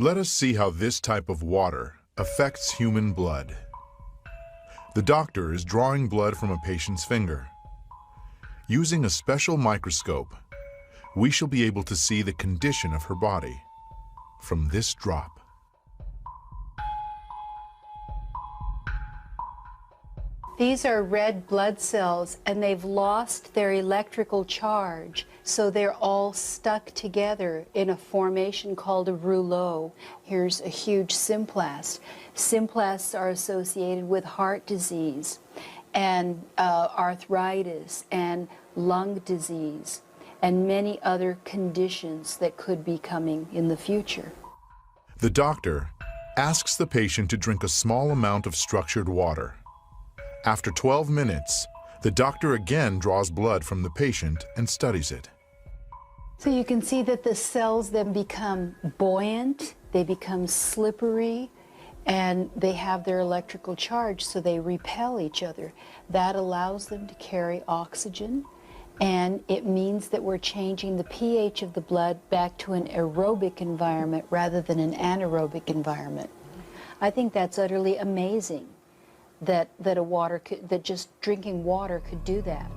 Let us see how this type of water affects human blood. The doctor is drawing blood from a patient's finger. Using a special microscope, we shall be able to see the condition of her body from this drop. These are red blood cells, and they've lost their electrical charge, so they're all stuck together in a formation called a rouleau. Here's a huge symplast. Symplasts are associated with heart disease and arthritis and lung disease and many other conditions that could be coming in the future. The doctor asks the patient to drink a small amount of structured water. After 12 minutes, the doctor again draws blood from the patient and studies it. So you can see that the cells then become buoyant, they become slippery, and they have their electrical charge, so they repel each other. That allows them to carry oxygen, and it means that we're changing the pH of the blood back to an aerobic environment rather than an anaerobic environment. I think that's utterly amazing that just drinking water could do that.